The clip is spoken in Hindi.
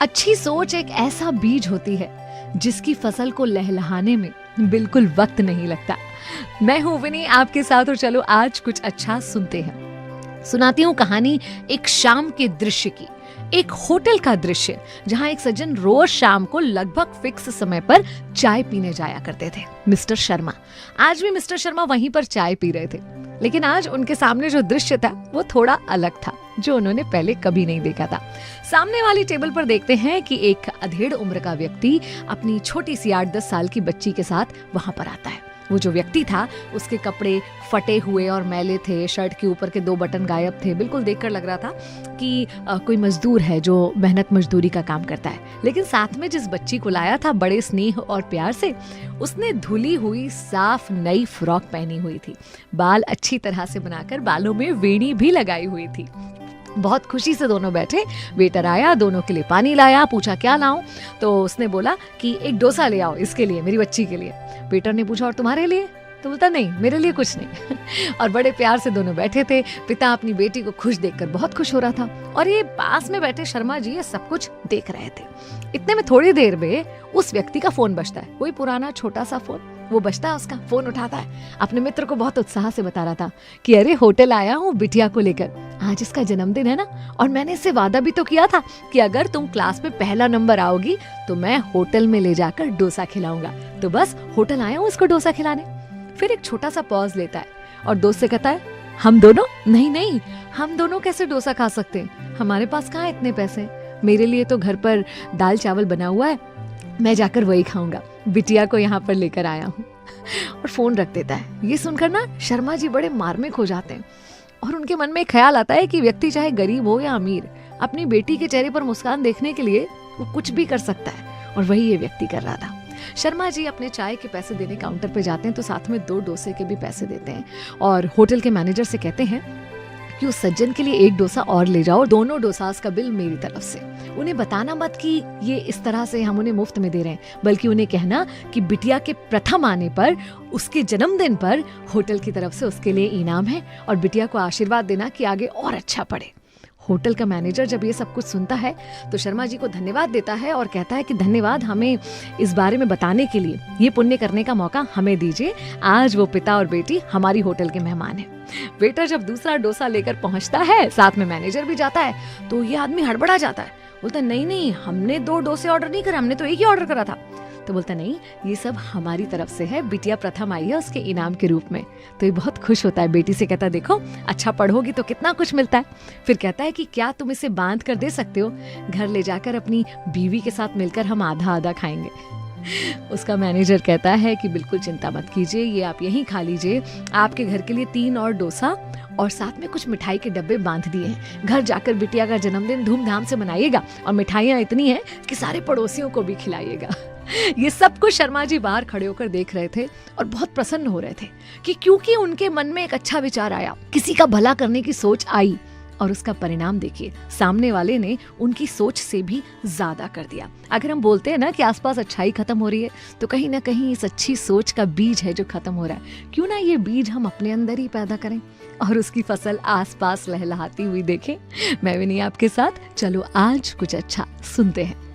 अच्छी सोच एक ऐसा बीज होती है जिसकी फसल को लहलहाने में बिल्कुल वक्त नहीं लगता। मैं हूं विनी आपके साथ और चलो आज कुछ अच्छा सुनते हैं। सुनाती हूँ कहानी एक शाम के दृश्य की। एक होटल का दृश्य जहां एक सज्जन रोज शाम को लगभग फिक्स समय पर चाय पीने जाया करते थे। मिस्टर शर्मा। आज भी मिस्टर शर्मा वहीं पर चाय पी रहे थे, लेकिन आज उनके सामने जो दृश्य था वो थोड़ा अलग था, जो उन्होंने पहले कभी नहीं देखा था। सामने वाली टेबल पर देखते हैं कि एक अधेड़ उम्र का व्यक्ति अपनी छोटी सी 8-10 साल की बच्ची के साथ वहां पर आता है। वो जो व्यक्ति था उसके कपड़े फटे हुए और मैले थे, शर्ट के ऊपर के 2 बटन गायब थे। बिल्कुल देखकर लग रहा था कि कोई मजदूर है जो मेहनत मजदूरी का काम करता है। लेकिन साथ में जिस बच्ची को लाया था बड़े स्नेह और प्यार से, उसने धुली हुई साफ नई फ्रॉक पहनी हुई थी। बाल अच्छी तरह से बनाकर बालों में वेणी भी लगाई हुई थी। बहुत खुशी से दोनों बैठे। वेटर आया, दोनों के लिए पानी लाया, पूछा क्या लाऊं, तो उसने बोला कि एक डोसा ले आओ इसके लिए, मेरी बच्ची के लिए। वेटर ने पूछा और तुम्हारे लिए? तो बोलता नहीं, मेरे लिए कुछ नहीं। और बड़े प्यार से दोनों बैठे थे। पिता अपनी बेटी को खुश देखकर बहुत खुश हो रहा था और ये पास में बैठे शर्मा जी ये सब कुछ देख रहे थे। इतने में थोड़ी देर में उस व्यक्ति का फोन बजता है, कोई पुराना छोटा सा फोन। वो बजता है, उसका फोन उठाता है, अपने मित्र को बहुत उत्साह से बता रहा था कि अरे होटल आया हूँ बिटिया को लेकर, आज इसका जन्मदिन है ना, और मैंने इससे वादा भी तो किया था कि अगर तुम क्लास में पहला नंबर आओगी तो मैं होटल में ले जाकर डोसा खिलाऊंगा। तो बस होटल आया हूँ उसको डोसा खिलाने। फिर एक छोटा सा पॉज लेता है और दोस्त से कहता है, हम दोनों? नहीं, हम दोनों कैसे डोसा खा सकते हैं, हमारे पास कहाँ इतने पैसे। मेरे लिए तो घर पर दाल चावल बना हुआ है, मैं जाकर वही खाऊंगा, बिटिया को यहाँ पर लेकर आया हूँ। और फोन रख देता है। ये सुनकर ना शर्मा जी बड़े मार्मिक हो जाते हैं और उनके मन में ख्याल आता है कि व्यक्ति चाहे गरीब हो या अमीर, अपनी बेटी के चेहरे पर मुस्कान देखने के लिए वो कुछ भी कर सकता है, और वही ये व्यक्ति कर रहा था। शर्मा जी अपने चाय के पैसे देने काउंटर पे जाते हैं तो साथ में 2 डोसे के भी पैसे देते हैं और होटल के मैनेजर से कहते हैं कि उस सज्जन के लिए 1 डोसा और ले जाओ, दोनों डोसास का बिल मेरी तरफ से। उन्हें बताना मत कि ये इस तरह से हम उन्हें मुफ्त में दे रहे हैं, बल्कि उन्हें कहना कि बिटिया के प्रथम आने पर, उसके जन्मदिन पर होटल की तरफ से उसके लिए इनाम है, और बिटिया को आशीर्वाद देना कि आगे और अच्छा पढ़े। होटल का मैनेजर जब ये सब कुछ सुनता है तो शर्मा जी को धन्यवाद देता है और कहता है कि धन्यवाद हमें इस बारे में बताने के लिए, ये पुण्य करने का मौका हमें दीजिए। आज वो पिता और बेटी हमारी होटल के मेहमान हैं। वेटर जब दूसरा डोसा लेकर पहुंचता है, साथ में मैनेजर भी जाता है, तो ये आदमी हड़बड़ा जाता है। बोलता नहीं, हमने 2 डोसे ऑर्डर नहीं करे, हमने तो एक ही ऑर्डर करा था। तो बोलता नहीं, ये सब हमारी तरफ से है, बिटिया प्रथम आई है उसके इनाम के रूप में। तो ये बहुत खुश होता है, बेटी से कहता है देखो अच्छा पढ़ोगी तो कितना कुछ मिलता है। फिर कहता है कि क्या तुम इसे बांध कर दे सकते हो, घर ले जाकर अपनी बीवी के साथ मिलकर हम आधा आधा खाएंगे। उसका मैनेजर कहता है कि बिल्कुल चिंता मत कीजिए, ये आप यहीं खा लीजिए, आपके घर के लिए 3 और डोसा और साथ में कुछ मिठाई के डब्बे बांध दिए हैं। घर जाकर बिटिया का जन्मदिन धूमधाम से मनाइएगा और मिठाइयाँ इतनी हैं कि सारे पड़ोसियों को भी खिलाइएगा। ये सब कुछ शर्मा जी बाहर खड़े होकर देख रहे थे और बहुत प्रसन्न हो रहे थे कि क्योंकि उनके मन में एक अच्छा विचार आया, किसी का भला करने की सोच आई, और उसका परिणाम देखिए, सामने वाले ने उनकी सोच से भी ज्यादा कर दिया। अगर हम बोलते हैं ना कि आसपास अच्छाई खत्म हो रही है, तो कहीं ना कहीं इस अच्छी सोच का बीज है जो खत्म हो रहा है। क्यों ना ये बीज हम अपने अंदर ही पैदा करें और उसकी फसल आसपास लहलहाती हुई देखें। मैं भी नहीं आपके साथ, चलो आज कुछ अच्छा सुनते हैं।